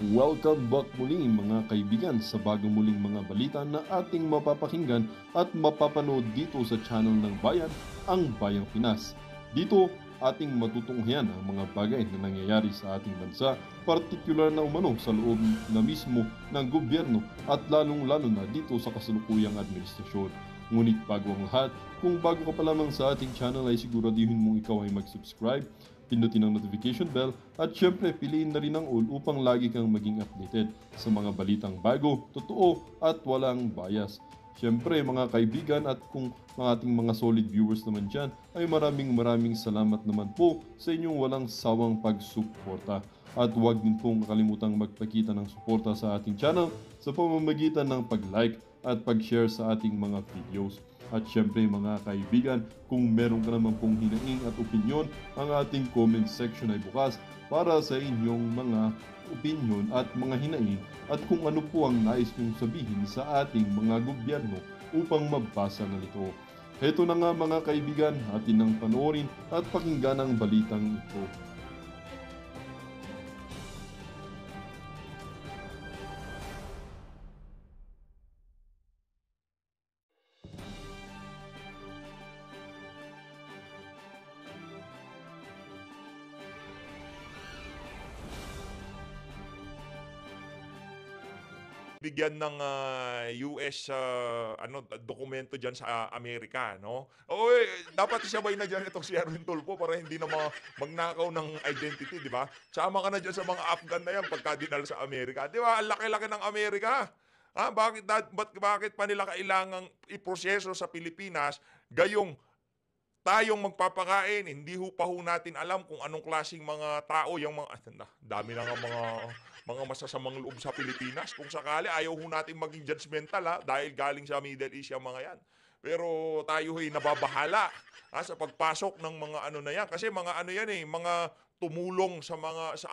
Welcome back muli mga kaibigan sa bagong muling mga balita na ating mapapakinggan at mapapanood dito sa channel ng Bayan, ang Bayang Pinas. Dito, ating matutunghayan ang mga bagay na nangyayari sa ating bansa, partikular na umano sa loob na mismo ng gobyerno at lalong-lalo na dito sa kasalukuyang administrasyon. Ngunit bago ang lahat, kung bago ka pa lamang sa ating channel ay siguraduhin mong ikaw ay mag-subscribe, pindutin ang notification bell at syempre piliin na rin ang all upang lagi kang maging updated sa mga balitang bago, totoo at walang bias. Syempre mga kaibigan at kung mga ating mga solid viewers naman dyan ay maraming salamat naman po sa inyong walang sawang pagsuporta. At huwag din pong kalimutang magpakita ng suporta sa ating channel sa pamamagitan ng pag-like at pag-share sa ating mga videos. At syempre mga kaibigan, kung meron ka naman pong hinaing at opinyon, ang ating comment section ay bukas para sa inyong mga opinyon at mga hinaing at kung ano po ang nais nyong sabihin sa ating mga gobyerno upang mabasa na ito. Heto na nga mga kaibigan, atin nang panoorin at pakinggan ang balitang ito. Bigyan ng US dokumento diyan sa Amerika, no? Oo, dapat isabay na diyan itong si Erwin Tulfo para hindi na magnakaw ng identity, di ba? Sama ka na diyan sa mga Afghan na yan pagka dinala sa Amerika. Di ba? Ang laki-laki ng Amerika. Bakit pa nila kailangang iproseso sa Pilipinas gayong tayong magpapakain, hindi pa natin alam kung anong klaseng mga tao yung dami na nga mga masasamang loob sa Pilipinas. Kung sakali ayaw natin maging judgmental dahil galing sa Middle East yung mga yan. Pero tayo ay nababahala sa pagpasok ng mga ano na yan kasi mga ano yan mga tumulong sa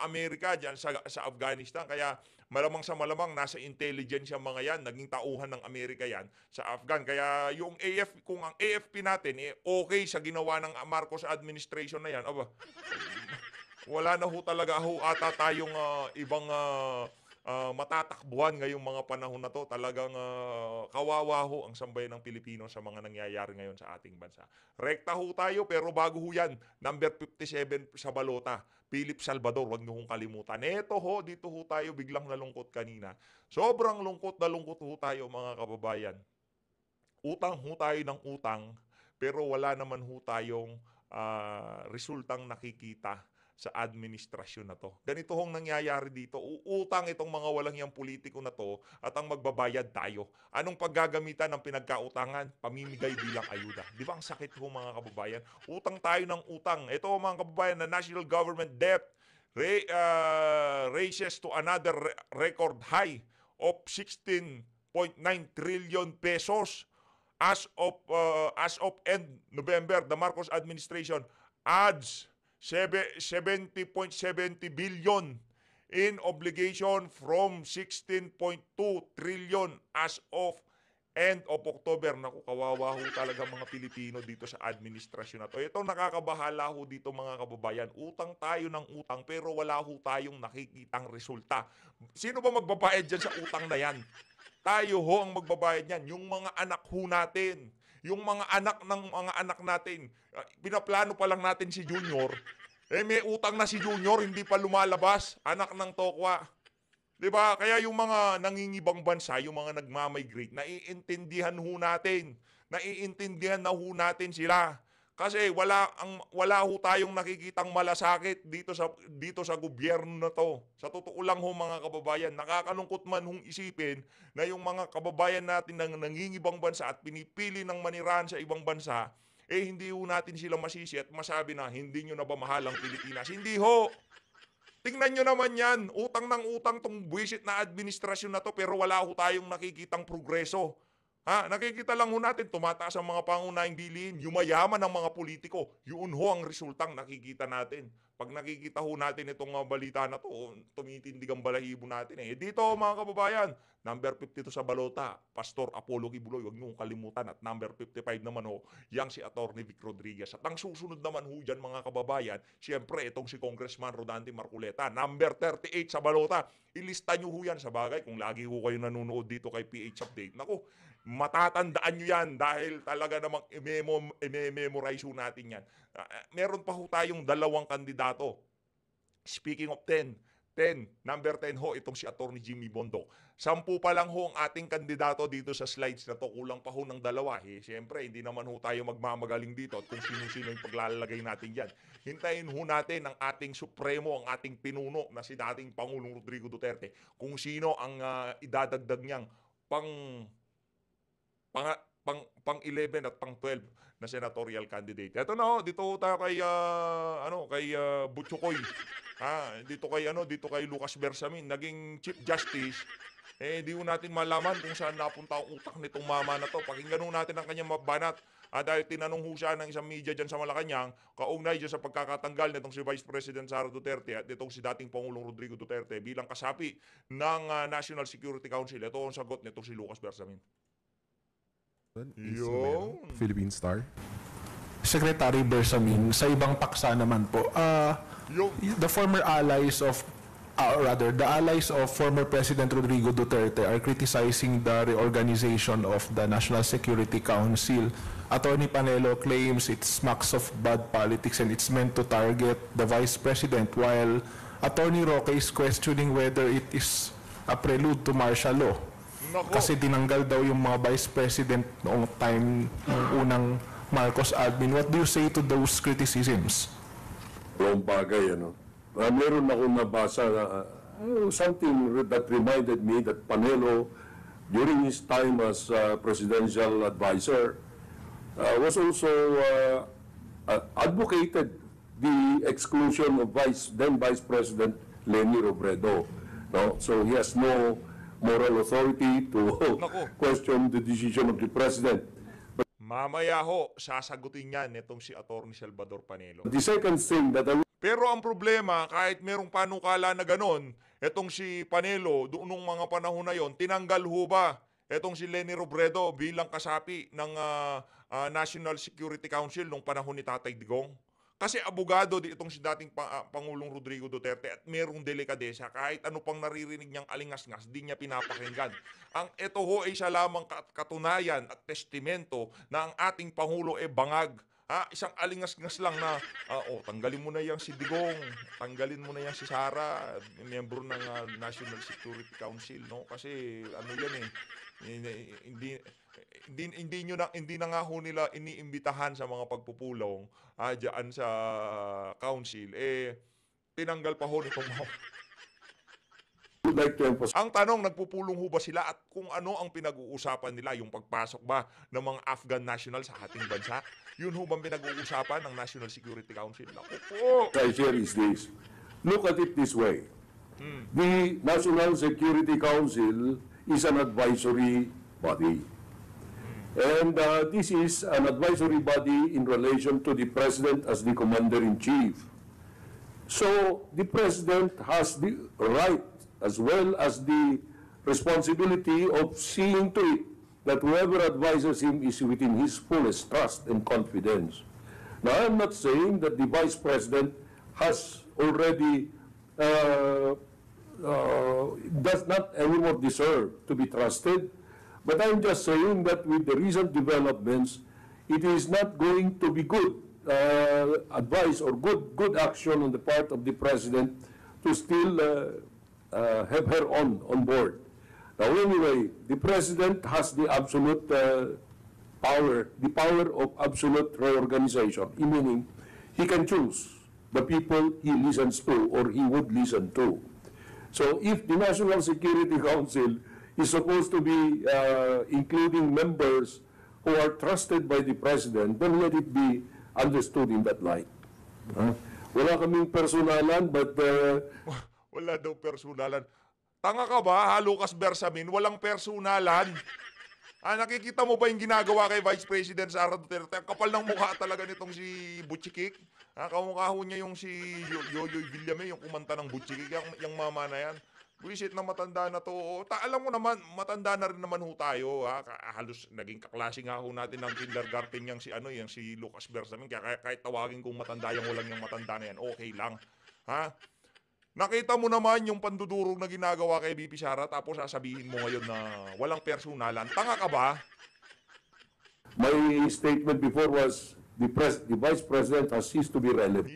Amerika diyan sa Afghanistan, kaya malamang sa malamang nasa intelligence yung mga yan, naging tauhan ng Amerika yan sa Afghan. Kaya yung kung ang AFP natin okay sa ginawa ng Marcos administration na yan, wala na talaga ata tayong ibang matatakbuhan ngayong mga panahon na to. Talagang kawawa ang sambayan ng Pilipino sa mga nangyayari ngayon sa ating bansa. Rekta tayo, pero bago yan, number 57 sa balota, Philip Salvador, wag niyo kalimutan. Dito tayo biglang nalungkot kanina. Sobrang lungkot na lungkot tayo mga kababayan. Utang tayo ng utang, pero wala naman tayong resultang nakikita sa administrasyon na to. Ganito nangyayari dito. Uutang itong mga walang yang politiko na to at ang magbabayad tayo. Anong paggagamitan ng pinagkautangan? Pamimigay bilang ayuda. Di ba ang sakit mga kababayan? Utang tayo ng utang. Ito mga kababayan, na national government debt raises to another record high of 16.9 trillion pesos as of end November. The Marcos administration adds 70.70 billion in obligation from 16.2 trillion as of end of October. Naku, kawawa talaga mga Pilipino dito sa administrasyon na to. Ito nakakabahala dito mga kababayan. Utang tayo ng utang pero wala tayong nakikitang resulta. Sino ba magbabayad dyan sa utang na yan? Tayo ang magbabayad niyan. Yung mga anak natin. Yung mga anak ng mga anak natin. Pinaplano pa lang natin si Junior. May utang na si Junior, hindi pa lumalabas. Anak ng tokwa. Diba? Kaya yung mga nangingibang bansa, yung mga nagmamigrate, naiintindihan natin. Naiintindihan na natin sila. Kasi wala tayong nakikitang malasakit dito sa gobyerno na to. Sa totoo lang mga kababayan, nakakalungkot man isipin na yung mga kababayan natin na nangingibang bansa at pinipili ng manirahan sa ibang bansa, hindi natin sila masisi at masabi na hindi nyo na ba mahal ang Pilipinas. Hindi Tingnan nyo naman yan, utang ng utang tong buwisit na administrasyon na to pero wala tayong nakikitang progreso. Nakikita lang ho natin, tumataas ang mga pangunahing bilihin, yumayaman ang mga politiko. Yun ho ang resultang nakikita natin. Pag nakikita ho natin itong balita na to, tumitindig ang balahibo natin eh. Dito mga kababayan, number 52 sa balota, Pastor Apollo Kibuloy, huwag niyong kalimutan. At number 55 naman ho, yang si Atty. Vic Rodriguez. At ang susunod naman ho dyan mga kababayan, siyempre itong si Congressman Rodante Marcoleta. Number 38 sa balota, ilista niyo ho yan sa bagay. Kung lagi ho kayo nanonood dito kay PH Update, naku, matatandaan nyo yan dahil talaga namang i-memorize ho natin yan. Meron pa ho tayong 2 kandidato. Speaking of 10, number 10 ho, itong si Atty. Jimmy Bondoc. 10 pa lang ho ang ating kandidato dito sa slides na to, kulang pa ho ng 2. Siyempre, hindi naman ho tayo magmamagaling dito at kung sino-sino yung paglalagay natin yan. Hintayin ho natin ang ating supremo, ang ating pinuno na si dating Pangulong Rodrigo Duterte, kung sino ang idadagdag niyang pang 11 at pang 12 na senatorial candidate. Ito na ho, dito tayo kay Butchokoy. Dito kay Lucas Bersamin, naging Chief Justice. Di ho natin malaman kung saan napunta ang utak nitong mama na to. Pakinggan ho natin ang kanyang mabanat. Dahil tinanong ho siya ng isang media dyan sa Malacanang, kaugnay dyan sa pagkakatanggal nitong si Vice President Sara Duterte at itong si dating Pangulong Rodrigo Duterte bilang kasapi ng National Security Council. Ito ang sagot nitong si Lucas Bersamin. Philippine Star. Secretary Bersamin, sa ibang paksa naman po, the former allies of, the allies of former President Rodrigo Duterte are criticizing the reorganization of the National Security Council. Attorney Panelo claims it smacks of bad politics and it's meant to target the Vice President, while Attorney Roque is questioning whether it is a prelude to martial law. Kasi dinanggal daw yung mga Vice President noong time ng unang Marcos admin. What do you say to those criticisms? Walang bagay, ano. Meron akong nabasa na something that reminded me that Panelo, during his time as presidential advisor, was also advocated the exclusion of then Vice President Leni Robredo. No? So he has no moral authority to question the decision of the President. Mamaya ho, sasagutin yan itong si Atty. Salvador Panelo. The second thing that Pero ang problema, kahit merong panukala na ganon, itong si Panelo, doon nung mga panahon na yon, tinanggal ho ba itong si Leni Robredo bilang kasapi ng National Security Council nung panahon ni Tatay Digong? Kasi abogado itong si dating Pangulong Rodrigo Duterte at merong delikadesa. Kahit ano pang naririnig niyang alingas-ngas, di niya pinapakinggan. Ito ho ay isa lamang katunayan at testimento na ang ating Pangulo ay bangag. Isang alingas-ngas lang na, tanggalin mo na yang si Digong, tanggalin mo na yang si Sara, miyembro ng National Security Council, no? Kasi ano yan hindi na nga ho nila iniimbitahan sa mga pagpupulong diyan sa council, tinanggal pa ho nitong mga. Ang tanong, nagpupulong ho ba sila at kung ano ang pinag-uusapan nila, yung pagpasok ba ng mga Afghan national sa ating bansa? Yun ho bang pinag-uusapan ng National Security Council? Naku po! I share is this. Look at it this way. The National Security Council is an advisory body. And this is an advisory body in relation to the President as the Commander-in-Chief. So the President has the right as well as the responsibility of seeing to it that whoever advises him is within his fullest trust and confidence. Now, I'm not saying that the Vice President has already does not anymore deserve to be trusted, but I'm just saying that with the recent developments, it is not going to be good advice or good action on the part of the President to still have her on board. Now, anyway, the President has the absolute power, the power of absolute reorganization, meaning he can choose the people he listens to or he would listen to. So if the National Security Council is supposed to be including members who are trusted by the President, then let it be understood in that light. Wala kaming personalan, but wala daw personalan. Tanga ka ba, Lucas Bersamin? Walang personalan. Nakikita mo ba yung ginagawa kay Vice President Sara Duterte? Ang kapal ng mukha talaga nitong si Butchikik. Kamukha ho niya yung si Yoyoy Villame, yung kumanta ng Butchikik, yung mama na yan. Buisit na matanda na to. Alam mo naman, matanda na rin naman ho tayo. Halos naging kaklase nga ho natin ng kindergarten yung si Lucas Bersamin. Kaya kahit tawagin kong matanda yung walang yung matanda na yan, okay lang. Nakita mo naman yung pandudurog na ginagawa kay VP Sara, tapos sasabihin mo ngayon na walang personalan. Tanga ka ba? My statement before was the Vice President has ceased to be relevant.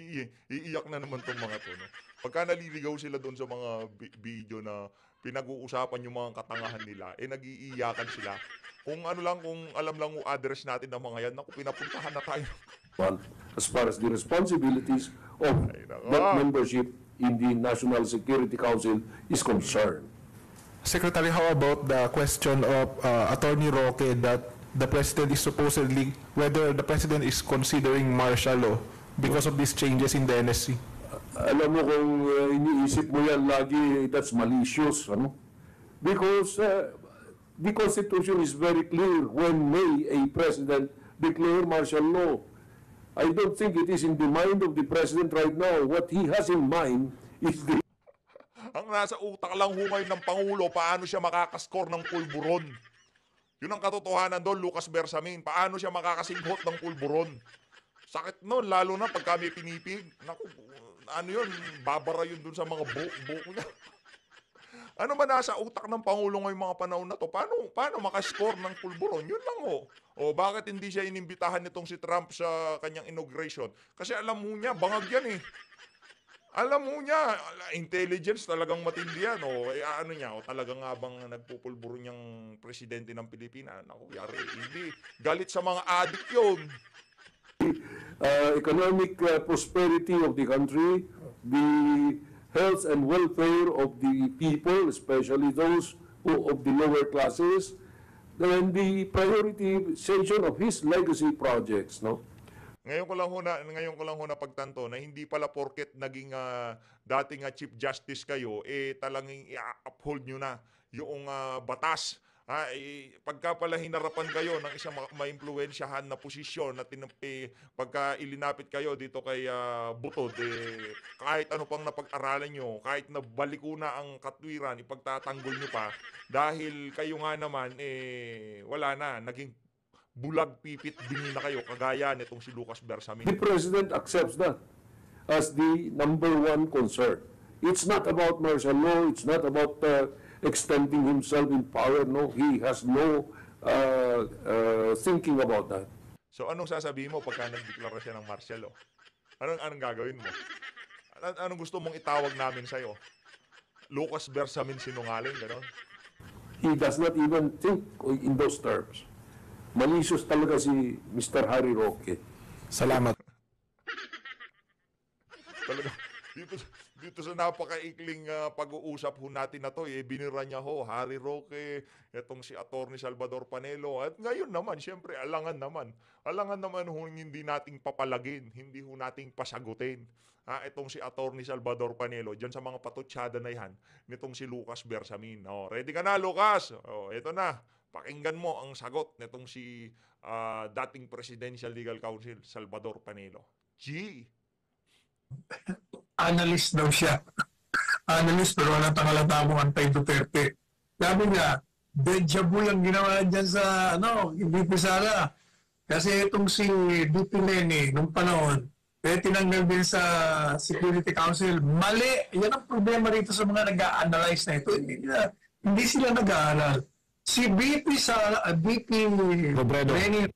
Iiyak na naman tong mga to. No? Pagka naliligaw sila doon sa mga video na pinag-uusapan yung mga katangahan nila, nag-iiyakan sila. Kung alam lang yung address natin ng mga yan, naku, pinapuntahan na tayo. As far as the responsibilities of that membership in the National Security Council is concerned. Secretary, how about the question of Attorney Roque that the President is supposedly, whether the President is considering martial law because of these changes in the NSC? Alam mo kung iniisip mo yan lagi, that's malicious. Because the Constitution is very clear when may a President declare martial law. I don't think it is in the mind of the President right now. What he has in mind is the... Ang nasa utak lang ho ngayon ng Pangulo, paano siya makakascore ng pulburon. Yun ang katotohanan doon, Lucas Bersamin. Paano siya makakasinghot ng pulburon. Sakit nun, lalo na pag kami pinipig. Naku, babara yun dun sa mga buhok niya. Ano ba nasa utak ng Pangulo ngayong mga panahon na to? Paano makascore ng pulburon? Yun lang ho. O bakit hindi siya inimbitahan nitong si Trump sa kanyang inauguration? Kasi alam mo niya, bangag yan eh. Alam mo niya, intelligence talagang matindi yan. Talagang nga bang nagpupulburo niyang presidente ng Pilipinas? Naku, yari, hindi. Galit sa mga adik yun. Economic prosperity of the country, the health and welfare of the people, especially those of the lower classes, and the prioritization of his legacy projects, no? Ngayon ko lang ho na pagtanto na hindi pala porket naging dating Chief Justice kayo, talagang i-uphold nyo na yung batas. Pagka pala hinarapan kayo ng isang maimpluwensyahan na posisyon na pagka ilinapit kayo dito kay Butod, kahit ano pang napag-aralan nyo, kahit na baliko na ang katwiran, ipagtatanggol nyo pa, dahil kayo nga naman, wala na, naging bulag pipit bingi na kayo, kagaya nitong si Lucas Bersamin. The President accepts that as the number one concern. It's not about martial law, it's not about extending himself in power. No, he has no thinking about that. So anong sasabihin mo pagka nagdeklara siya ng martial law? Anong gagawin mo? Anong gusto mong itawag namin sa'yo? Lucas Bersamin sinungaling, gano'n? He does not even think in those terms. Malicious talaga si Mr. Harry Roque. Salamat. Talaga, dito sa napakaikling pag-uusap ho natin na to, binira niya ho, Harry Roque, itong si Atty. Salvador Panelo, at ngayon naman, siyempre, alangan naman ho hindi nating papalagin, hindi ho nating pasagutin. Itong si Atty. Salvador Panelo, dyan sa mga patutsyada na yan, nitong si Lucas Bersamin. Ready ka na, Lucas? Ito na. Pakinggan mo ang sagot nitong si dating Presidential Legal Counsel Salvador Panelo. Analyst daw siya. Analyst pero walang tangalatapong anti-Duterte. Sabi niya, deja vu yung ginawa dyan sa VP Sara. Kasi itong si VP Leni nung panahon, tinanggal din sa Security Council. Mali! Yan ang problema rito sa mga nag-a-analyze na ito. Hindi sila nag-aaral. Si VP Robredo Leni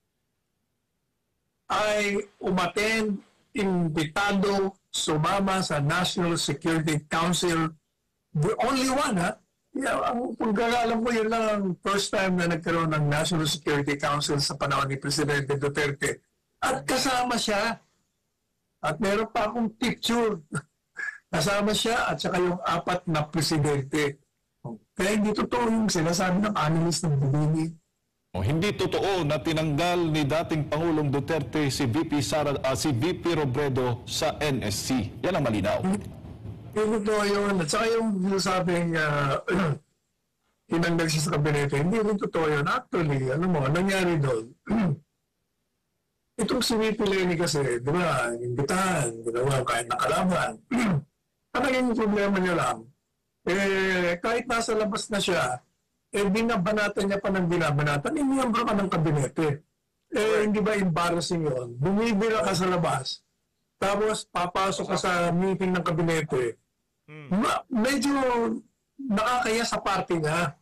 ay umattend, imbitado, sumama sa National Security Council. The only one, ang pagkakalam ko, yun lang ang first time na nagkaroon ng National Security Council sa panahon ni Presidente Duterte. At kasama siya. At meron pa akong picture. Kasama siya at saka yung 4 na presidente. Kaya hindi totoo yung sinasabi ng analyst ng Bibini. Hindi totoo na tinanggal ni dating Pangulong Duterte si VP Robredo sa NSC. Yan ang malinaw. Hindi totoo yun. At saka yung sinasabing tinanggal siya sa kabinete. Hindi rin totoo yun. Actually, ano mo, nangyari doon, itong si VP Lenny kasi, di ba, imbitahan, ginawa kahit nakalaban. Ang naging problema niya lang, kahit nasa labas na siya, binabanatan niya pa ng binabanatan, miyembro ka ng kabinete. Hindi ba embarrassing yun? Bumibira ka sa labas, tapos papasok ka sa meeting ng kabinete, medyo nakakaya sa party nga.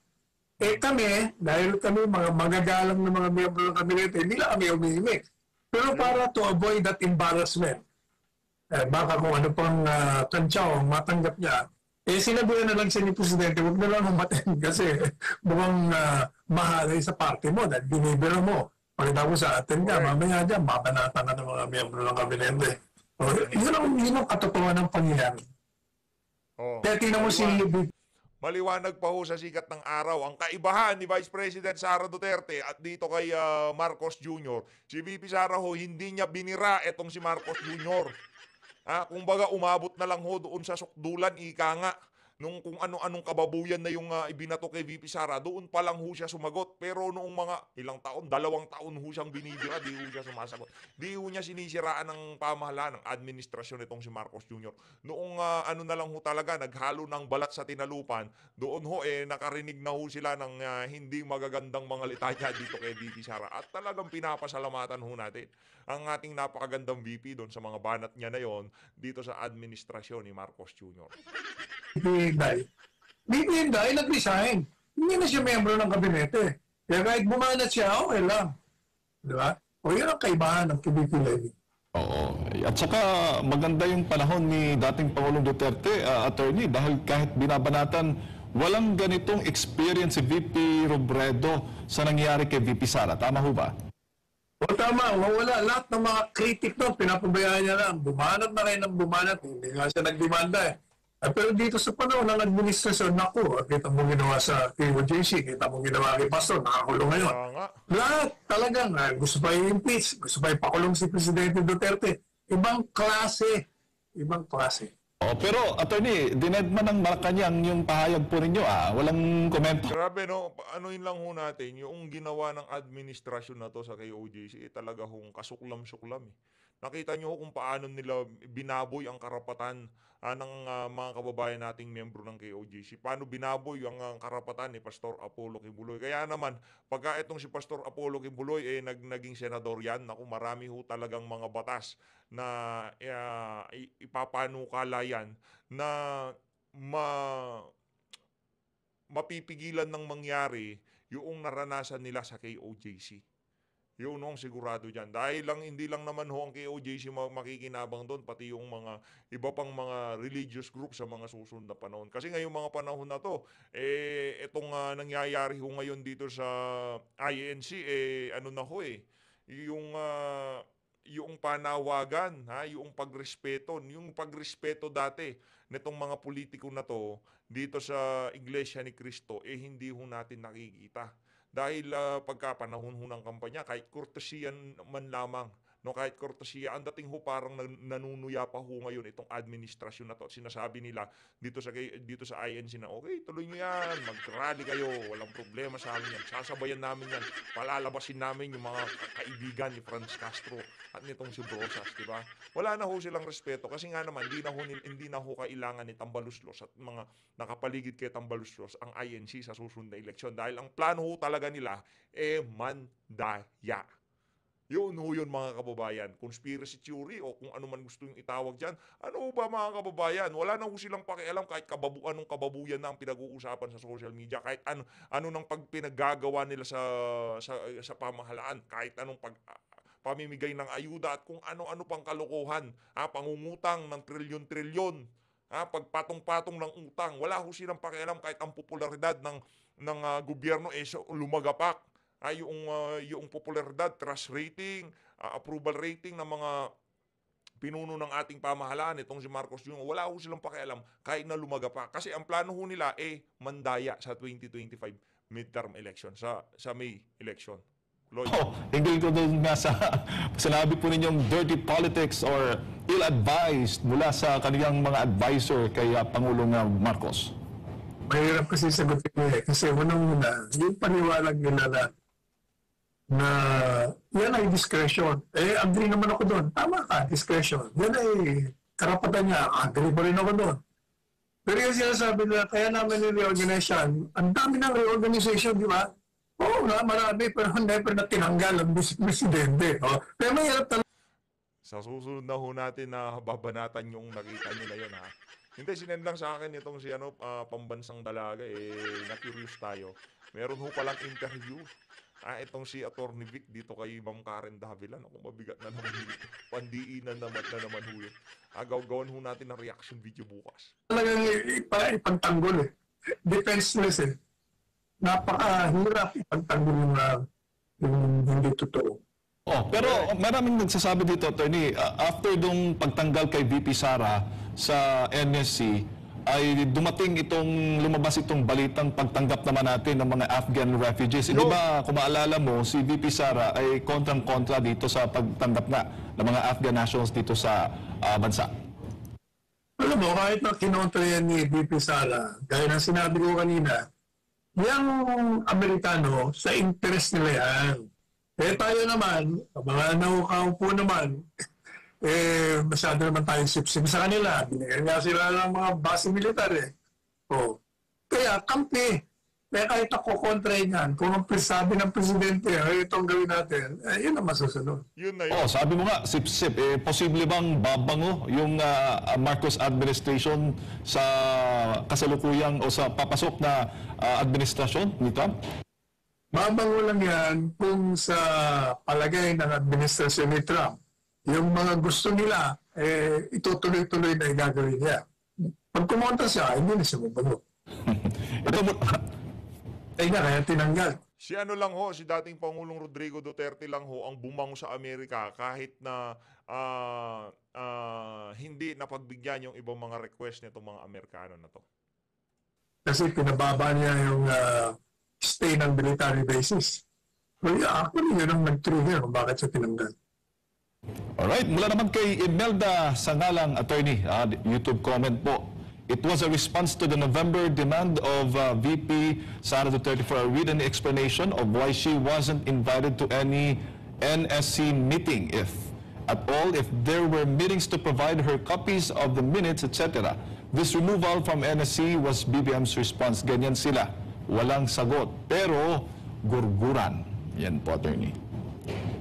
Kami, dahil kami mga magagalang ng mga miyembro ng kabinete, hindi lang kami umimik. Pero para to avoid that embarrassment, baka kung ano pang tansyaw ang matanggap niya, sinabihan na lang siya ni Presidente, huwag na lang humatin kasi mukhang mahalay sa party mo dahil binibira mo. Pagkatapos sa atin ka, mamaya dyan, mabanatan ka ng mga miyembro ng kabinete. Yun ang katotohanan ng pangyayari. Kaya tingnan mo si... Maliwanag pa ho sa sikat ng araw ang kaibahan ni Vice President Sara Duterte at dito kay Marcos Jr. Si VP Sara ho, hindi niya binira etong si Marcos Jr. Kumbaga umabot na lang ho doon sa sukdulan, ika nga. Nung kung ano-anong kababuyan na yung ibinato kay VP Sara, doon pa lang ho siya sumagot. Pero noong mga ilang taon, 2 taon ho siyang binibira, di ho siya sumasagot. Di ho niya sinisiraan ng pamahalaan, ng administrasyon itong si Marcos Jr. Noong ano na lang ho talaga, naghalo ng balat sa tinalupan, doon ho nakarinig na ho sila ng hindi magagandang mga litanya dito kay VP Sara. At talagang pinapasalamatan ho natin ang ating napakagandang VP doon sa mga banat niya na yon dito sa administrasyon ni Marcos Jr. VP Inday nag-resign. Hindi na siya miyembro ng kabinete. Kaya kahit bumanat siya, okay lang. Di ba? O yun ang kaibahan ng VP Lenny. Oo. At saka maganda yung panahon ni dating Pangulong Duterte, attorney, dahil kahit binabanatan, walang ganitong experience si VP Robredo sa nangyari kay VP Sara. Tama ho ba? O tama, wala. Lahat ng mga critic doon, pinapabayaan niya lang. Bumanat na rin ang bumanat. Hindi nga siya nagdemanda pero dito sa panahon ng administrasyon, naku, kita mo ginawa sa KOJC, kita mo ginawa kay Pastor, nakakulong ngayon. Lahat talagang gusto pa i-impeach, gusto pa ipakulong si Presidente Duterte. Ibang klase. Ibang klase. Pero, attorney, dinedma ng Malacanang yung pahayag po ninyo, walang komento. Grabe, no? Anuin lang ho natin, yung ginawa ng administrasyon na to sa KOJC, talaga hong kasuklam-suklam. Nakita nyo kung paano nila binaboy ang karapatan ng mga kababayan nating miyembro ng KOJC. Paano binaboy ang karapatan ni Pastor Apollo Kibuloy. Kaya naman, pagka itong si Pastor Apollo Kibuloy naging senador yan, naku, marami ho talagang mga batas na ipapanukala yan na mapipigilan ng mangyari yung naranasan nila sa KOJC. Yun ang sigurado dyan. Dahil hindi lang naman ho ang KOJC makikinabang doon, pati yung mga iba pang mga religious group sa mga susunod na panahon. Kasi ngayong mga panahon na to, itong nangyayari ho ngayon dito sa INC, ano na ho yung panawagan, yung pagrespeto dati nitong mga politiko na to dito sa Iglesia ni Cristo, hindi ho natin nakikita. Dahil pagka panahon ho ng kampanya, kahit kurtesiyan man lamang, kahit kurtesiya, ang dating ho parang nanunuya pa ho ngayon itong administrasyon na to. At sinasabi nila dito sa INC na, okay, tuloy nyo yan, mag-rally kayo, walang problema sa amin yan. Sasabayan namin yan, palalabasin namin yung mga kaibigan ni Franz Castro at nitong si Brosas, di ba? Wala na ho silang respeto kasi nga naman, hindi na ho kailangan ni Tambaluslos at mga nakapaligid kay Tambaluslos ang INC sa susunod na eleksyon. Dahil ang plano ho talaga nila, mandaya. Yun mga kababayan, conspiracy theory o kung ano man gusto yung itawag dyan. Ano ba mga kababayan? Wala na ho silang pakialam kahit anong kababuyan na ang pinag-uusapan sa social media, kahit ano nang pagpinaggagawa nila sa pamahalaan, kahit anong pamimigay ng ayuda at kung ano-ano pang kalokohan, pangungutang ng trilyon-trilyon, pagpatong-patong ng utang. Wala ho silang pakialam kahit ang popularidad ng gobyerno lumagapak. Yung popularidad, trust rating, approval rating ng mga pinuno ng ating pamahalaan, itong si Marcos Jr., wala ho silang pakialam kahit na lumaga pa. Kasi ang plano ho nila mandaya sa 2025 midterm election, sa May election. Hinggil ko doon nga sa sinabi po ninyong dirty politics or ill-advised mula sa kanilang mga advisor kay Pangulong Marcos. Mahirap kasi sagutin mo eh. Kasi unang-una, yung paniwalag nila na yan ay discretion. Eh, agree naman ako doon. Tama ka, discretion. Yan ay karapatan niya. Agree pa rin ako doon. Pero yung sinasabi nila, kaya namin ni-reorganize yan, ang dami ng reorganization, di ba? Oo nga, marami, pero never na tinanggal ang presidente. Oh. Pero mahirap talaga. Sa susunod na ho natin na babanatan yung nakita nyo na yun, ha? Hindi, sinend lang sa akin itong si pambansang dalaga, na-curious tayo. Meron ho palang interview. Itong si Atty. Vic dito kay Ma'am Karen Davila. Ako, mabigat na naman dito. Pandiinan naman ho yun. Gawin ho natin ng reaction video bukas. Talagang ipagtanggol eh. Defenseless eh. Napakahirap ipagtanggol yung hindi totoo. Pero maraming nagsasabi dito, Attorney, after dong pagtanggal kay VP Sara sa NSC, ay lumabas itong balitang pagtanggap naman natin ng mga Afghan refugees. Hindi ba, kung maalala mo, si VP Sara ay kontrang-kontra dito sa pagtanggap na ng mga Afghan nationals dito sa bansa? Alam mo, kahit na kinontra yan ni VP Sara, gaya ng sinabi ko kanina, yung Amerikano, sa interest nila yan. Eh tayo naman, mga nakaupo naman, masyado naman tayong sip-sip sa kanila. Binigyan nga sila ng mga base militar eh. Kaya kampi. Kaya kahit ako kontra yan, kung ang sabi ng presidente, itong gawin natin, yun ang masusunod. Yun na yun. Sabi mo nga, sip-sip, posible bang babango yung Marcos administration sa kasalukuyang o sa papasok na administrasyon ni Trump? Babango lang yan kung sa palagay ng administrasyon ni Trump, yung mga gusto nila, itutuloy-tuloy na gagawin niya. Pag kumontra siya, hindi na siya mabago. Kaya tinanggal. Si si dating Pangulong Rodrigo Duterte lang ho ang bumango sa Amerika kahit na hindi napagbigyan yung ibang mga request nitong mga Amerikano na to. Kasi pinababa niya yung stay ng military basis. Actually, yun ang nag-trigger kung bakit siya tinanggal. Alright, mula naman kay Imelda Sangalang, Attorney, YouTube comment po. It was a response to the November demand of VP Sara Duterte for a written explanation of why she wasn't invited to any NSC meeting, if at all, if there were meetings to provide her copies of the minutes, etc. This removal from NSC was BBM's response. Ganyan sila. Walang sagot. Pero, gurguran. Yan po, Attorney.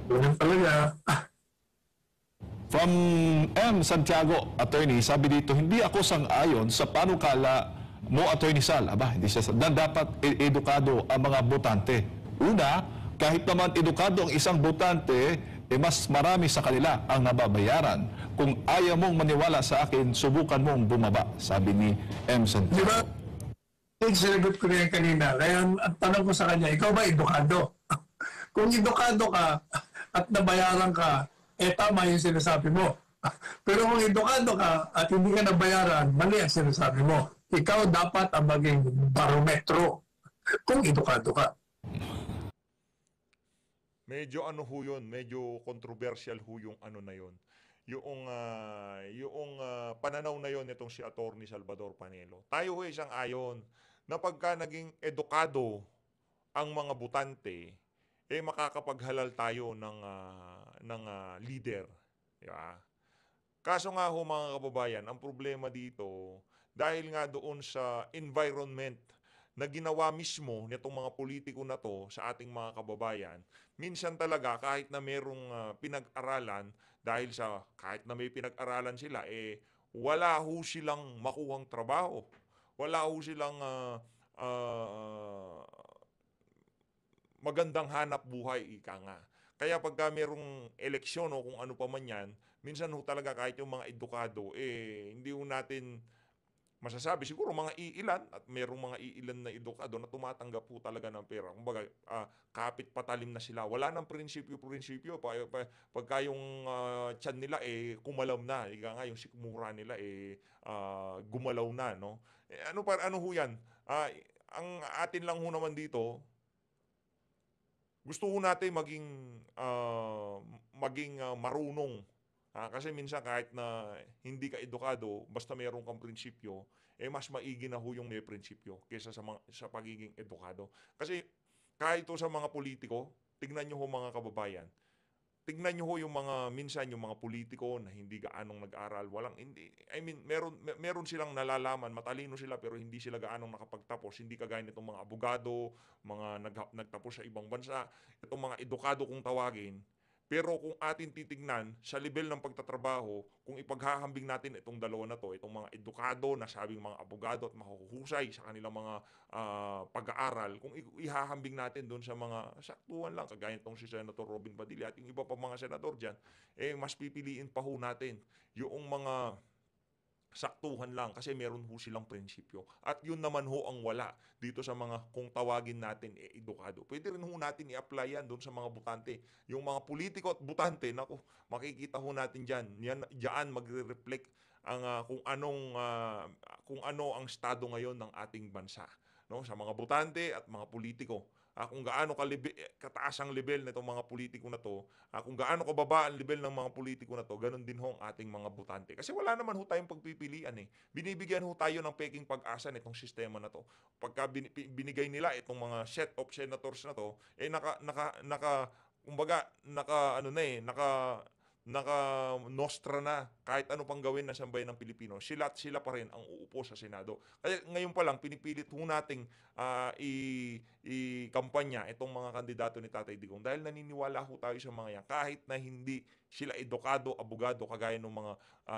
Ganyan talaga. From M. Santiago, Attorney, sabi dito, hindi ako sang-ayon sa panukala mo, Attorney Sal. Hindi siya na dapat edukado ang mga botante. Una, kahit naman edukado ang isang botante, mas marami sa kanila ang nababayaran. Kung ayaw mong maniwala sa akin, subukan mong bumaba, sabi ni M. Santiago. Di ba? Sinagot ko rin kanina. Kaya ang tanong ko sa kanya, ikaw ba edukado? Kung edukado ka at nabayaran ka, tama yung sinasabi mo. Pero kung edukado ka at hindi ka nabayaran, mali ang sinasabi mo. Ikaw dapat ang maging barometro kung edukado ka. Medyo ho yun, medyo controversial ho yung na yun. Yung pananaw na yun itong si Atty. Salvador Panelo. Tayo ho isang ayon na pagka naging edukado ang mga botante, makakapaghalal tayo ng leader. Diba? Kaso nga ho mga kababayan, ang problema dito, dahil nga doon sa environment na ginawa mismo nitong mga politiko na to sa ating mga kababayan, minsan talaga kahit na merong pinag-aralan, dahil sa kahit na may pinag-aralan sila, wala ho silang makuhang trabaho. Wala ho silang magandang hanap buhay, ika nga. Kaya pagka merong eleksyon o kung ano pa man yan, minsan ho talaga kahit yung mga edukado, hindi ho natin masasabi. Siguro mga iilan at merong mga iilan na edukado na tumatanggap po talaga ng pera. Kumbaga, kapit patalim na sila. Wala nang prinsipyo. Pagka yung tiyan nila kumalam na. Ika nga yung sikmura nila gumalaw na, no? Ano ho yan? Ang atin lang ho naman dito, gusto ho natin maging marunong Kasi minsan kahit na hindi ka edukado, basta meron kang prinsipyo, mas maigi na ho yung may prinsipyo kaysa sa pagiging edukado. Kasi kahit ito sa mga politiko, tignan nyo ho mga kababayan, tignan nyo ho yung minsan yung mga politiko na hindi gaanong nag-aral, meron silang nalalaman, matalino sila pero hindi sila gaanong nakapagtapos, hindi kagaya nitong mga abogado, mga nagtapos sa ibang bansa, itong mga edukado kung tawagin. Pero kung atin titignan sa level ng pagtatrabaho, kung ipaghahambing natin itong dalawa na to, itong mga edukado, nasabing mga abogado at mahuhusay sa kanilang mga pag-aaral, kung ihahambing natin doon sa mga saktuhan lang, kagaya itong si Senator Robin Padilla at yung iba pa mga senador dyan, mas pipiliin pa ho natin yung mga saktuhan lang kasi meron ho silang prinsipyo. At yun naman ho ang wala dito sa mga, kung tawagin natin, edukado. Pwede rin ho natin i-apply yan doon sa mga butante. Yung mga politiko at butante, naku, makikita ho natin dyan. Diyan magre-reflect ang kung ano ang estado ngayon ng ating bansa. No? Sa mga butante at mga politiko. Kung gaano kataas ang level nitong mga politiko na to, kung gaano kababa ang level ng mga politiko na to, ganun din ho ang ating mga butante. Kasi wala naman ho tayong pagpipilian eh. Binibigyan ho tayo ng peking pag-asa nitong sistema na to. Pagka binigay nila itong mga set of senators na to, naka-nostra na kahit ano pang gawin ng sambayan ng Pilipino, sila pa rin ang uupo sa Senado. Kaya ngayon pa lang, pinipilit ho nating i-kampanya itong mga kandidato ni Tatay Digong dahil naniniwala ho tayo sa mga yan. Kahit na hindi sila edukado, abogado, kagaya ng mga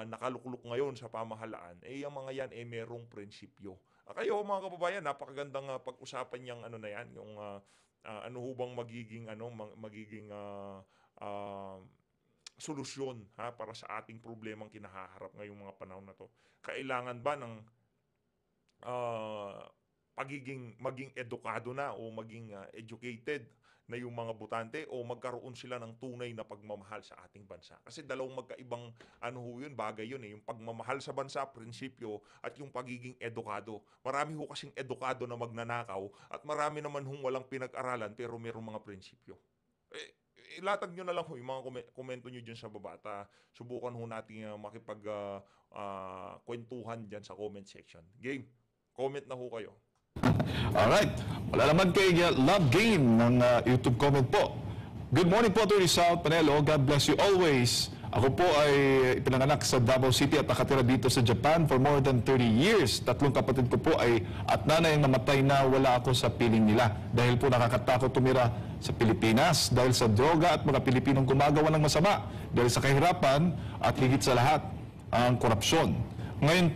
nakalukluk ngayon sa pamahalaan, ang mga yan merong prinsipyo. Kayo mga kababayan, napakagandang pag-usapan yung ano na yan, yung ano ho bang magiging solusyon para sa ating problemang kinahaharap ngayong mga panahon na to. Kailangan ba ng maging edukado na o maging educated na yung mga butante o magkaroon sila ng tunay na pagmamahal sa ating bansa? Kasi dalawang magkaibang bagay yun yung pagmamahal sa bansa, prinsipyo, at yung pagiging edukado. Marami ho kasing edukado na magnanakaw at marami naman hong walang pinag-aralan pero mayroong mga prinsipyo. Ilatag nyo na lang ho yung mga komento nyo dyan sa baba at subukan ho natin kwentuhan dyan sa comment section. Game, comment na ho kayo. Alright, wala naman kay Love Game ng YouTube comment po. Good morning po, Atty. Sal Panelo. God bless you always. Ako po ay pinanganak sa Davao City at nakatira dito sa Japan for more than 30 years. 3 kapatid ko po at nanay ang namatay na wala ako sa piling nila. Dahil po nakakatakot tumira sa Pilipinas dahil sa droga at mga Pilipinong gumagawa ng masama. Dahil sa kahirapan at higit sa lahat, ang korupsyon. Ngayon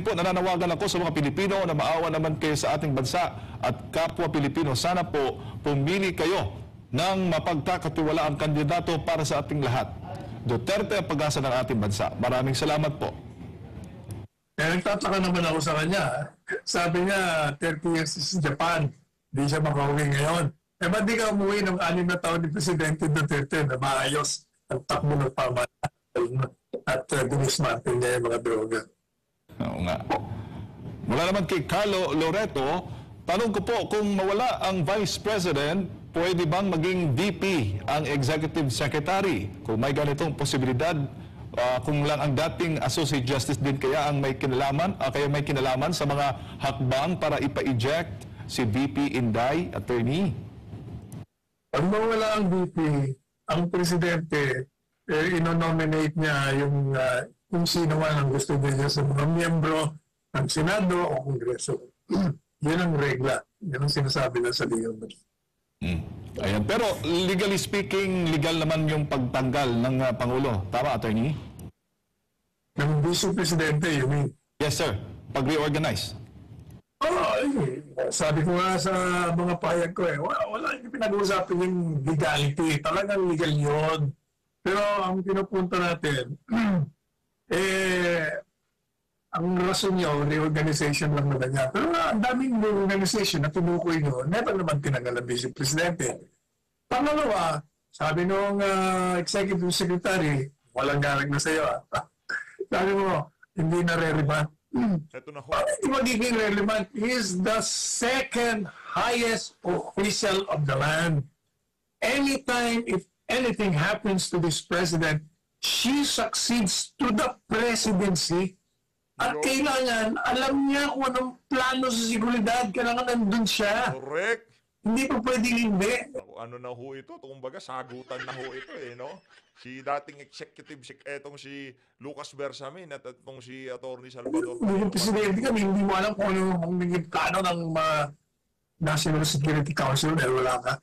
po nananawagan ako sa mga Pilipino na maawa naman kayo sa ating bansa at kapwa Pilipino. Sana po pumili kayo ng mapagkakatiwalaang kandidato para sa ating lahat. Duterte ang pag-asa ng ating bansa. Maraming salamat po. Nagtataka naman ako sa kanya. Sabi niya, 30 years sa Japan. Hindi siya makauwi ngayon. Ba't di ka umuwi ng 6 na taon ni Presidente Duterte na maayos ang takbo ng pamahalaan at dinismantle niya yung mga droga? Oo nga. Mula naman kay Carlo Loreto, tanong ko po, kung mawala ang Vice President, pwede bang maging VP ang Executive Secretary? Kung may ganitong posibilidad, kung lang ang dating Associate Justice din kaya ang may kinalaman sa mga hakbang para ipa-eject si VP Inday, attorney? Pag mawala ang VP, ang Presidente, inonominate niya yung sino man ang gusto niya sa mga miyembro ng Senado o Kongreso. Yun ang regla. Yun ang sinasabi na sa legal. Ayan. Pero legally speaking, legal naman yung pagtanggal ng Pangulo. Tama, attorney? Ng Vice Presidente, you mean? Yes, sir. Pag-reorganize. Sabi ko nga sa mga pahayag ko wala yung pinag-uusapan yung legality. Talagang legal yun. Pero ang pinupunta natin, ang rason nyo, reorganization lang naman niya. Pero ang daming reorganization na tinukoy nyo, never naman tinanggal ang Vice Presidente. Pangalawa, sabi nung Executive Secretary, walang galing na sa'yo. Sabi mo, hindi na relevant. Ito na ho. Hindi magiging relevant. He is the second highest official of the land. Anytime, if anything happens to this president, she succeeds to the presidency. At kailangan, alam niya kung anong plano sa seguridad. Kailangan nandun siya. Correct. Hindi pa pwedeng hindi. Ano na ho ito? Kumbaga, sagutan na ho ito no? Si dating executive, etong si Lucas Bersamin at itong si Atty. Salvador. Yung presidente kami, hindi mo alam kung ano ang naging plano ng National Security Council dahil wala ka.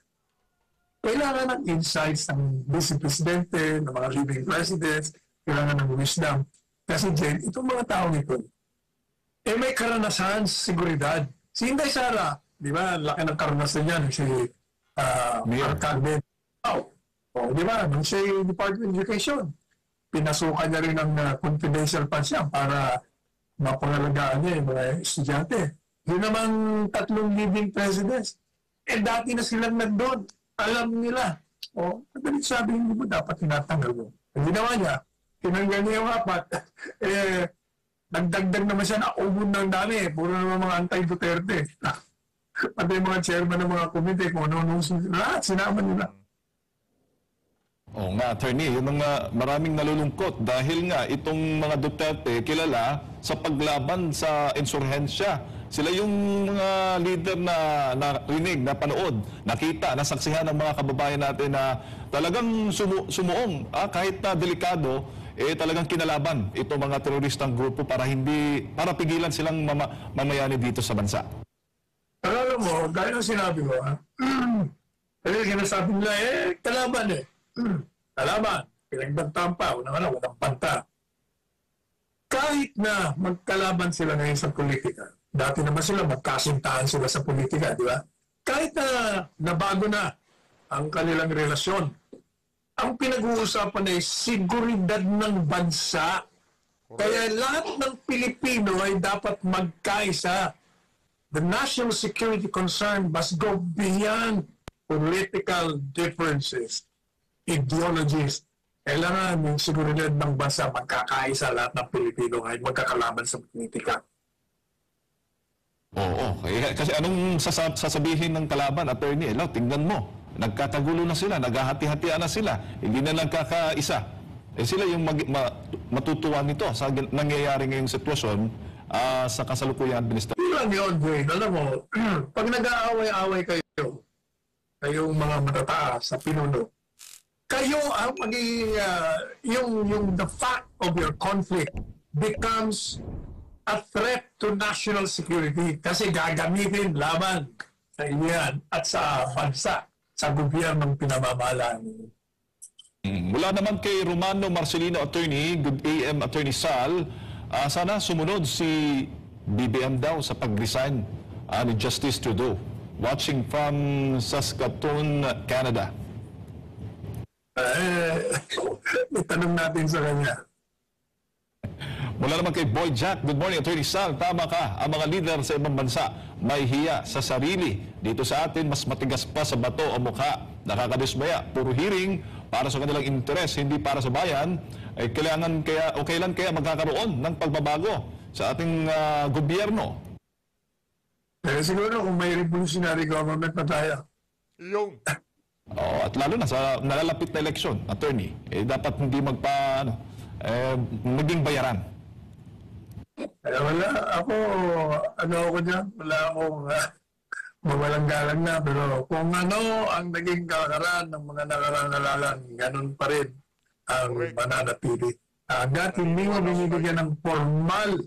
Kailangan ng insights ng Vice Presidente, ng mga living presidents, kailangan ng wisdom. Kasi Jen, itong mga tao nito, may karanasan sa seguridad. Si Inday Sara, di ba, laki ng karanasan niya, si Alcalde. Di ba, nung siya Department of Education, pinasukan niya rin ng confidential funds niya para mapangalagaan niya yung mga estudyante. Yun naman tatlong living presidents. Dati na silang nandun. Alam nila. Madalit sabi, hindi mo dapat tinatanggal mo. Ang ginawa niya, tinanggal niya yung apat. Nagdagdag naman siya na ubod ng dami. Puro naman mga anti-Duterte. Pati yung mga chairman ng mga komite, kung ano-ano lahat, sinama nila. Oo nga, attorney, yung mga maraming nalulungkot dahil nga itong mga Duterte kilala sa paglaban sa insurhensya. Sila yung mga leader na narinig, na panood, nakita, nasaksihan ng mga kababayan natin na talagang sumuong, kahit na delikado, talagang kinalaban itong mga teroristang grupo para pigilan silang mamayani dito sa bansa. Alam mo, dahil ang sinabi mo, kasi sinasabi nila, kalaban kalaban, pinagbantaan pa, walang panta. Kahit na magkalaban sila ngayon sa politika, dati naman sila magkasintahan sila sa politika, di ba? Kahit na nabago na ang kanilang relasyon, ang pinag-uusapan ay seguridad ng bansa. Kaya lahat ng Pilipino ay dapat magkaisa. The national security concern must go beyond political differences, ideologies. Kailangan yung seguridad ng bansa magkakaisa lahat ng Pilipino ay magkakalaban sa politika. Oo, kasi anong sasabihin ng kalaban, attorney? Tingnan mo, nagkakagulo na sila, naghahati-hatian na sila, hindi na nagkakaisa. Sila yung matutuwa nito sa nangyayari ngayong sitwasyon sa kasalukuyang administrasyon. Hindi lang yun, Dwayne. Alam mo, pag nag-aaway-aaway kayo, kayong mga matataas sa pinuno, kayo ang magiging, yung the fact of your conflict becomes a threat to national security kasi gagamitin laban sa inyan at sa bansa, sa gobyernong pinamamahalaan. Mula naman kay Romano Marcelino, attorney, good AM, attorney Sal, sana sumunod si BBM daw sa pag-resign ni Justice Trudeau. Watching from Saskatoon, Canada. Itanong natin sa kanya. Mula naman kay Boy Jack, good morning, attorney Sal, tama ka, ang mga leader sa ibang bansa may hiya sa sarili. Dito sa atin, mas matigas pa sa bato o mukha. Nakakadismaya, puro hearing para sa kanilang interes, hindi para sa bayan. Kailan kaya magkakaroon ng pagbabago sa ating gobyerno? Siguro kung may revolutionary government na tayo. Yung. At lalo na sa nalalapit na eleksyon, attorney, dapat hindi maging bayaran. Wala ako dyan, wala akong mawalang galang na, pero kung ano ang naging kakaran ng mga nakarangalalan, ganun pa rin ang mananatili. Dati hindi mo binibigyan ng formal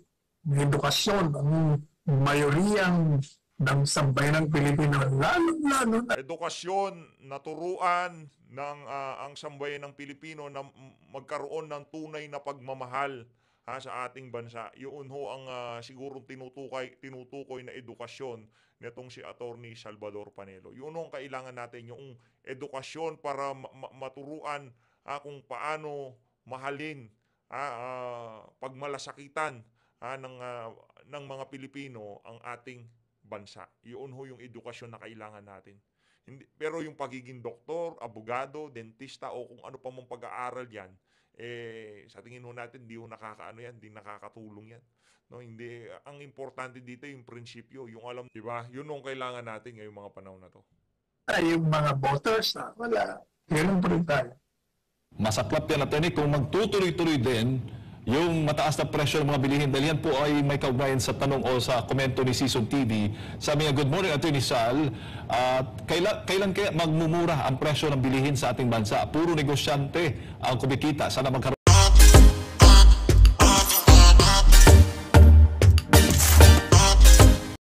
na edukasyon ang mayoriyang ng sambayanang Pilipino, lalo na Edukasyon, naturuan ng ang sambayan ng Pilipino na magkaroon ng tunay na pagmamahal sa ating bansa. Yun ho ang siguro tinutukoy na edukasyon nitong si Atty. Salvador Panelo. Yun ho ang kailangan natin, yung edukasyon para maturuan kung paano mahalin, pagmalasakitan ng mga Pilipino ang ating bansa. Yun ho yung edukasyon na kailangan natin. Pero yung pagiging doktor, abogado, dentista o kung ano pa mong pag-aaral yan, sa tingin ho natin, di ho hindi nakakatulong yan. No, hindi, ang importante dito yung prinsipyo, yung alam, di ba? Yun ang kailangan natin ngayong mga panahon na to. yung mga voters, wala. Ganun pa rin tayo. Masaklap yan, Atty. Kung magtutuloy-tuloy din yung mataas na presyo ng mga bilihin, dahil yan po ay may kaugnayan sa tanong o sa komento ni Season TV. Sabi niya, good morning, Atty. Sal. Kailan kaya magmumura ang presyo ng bilihin sa ating bansa? Puro negosyante ang kumikita. Sana magkaroon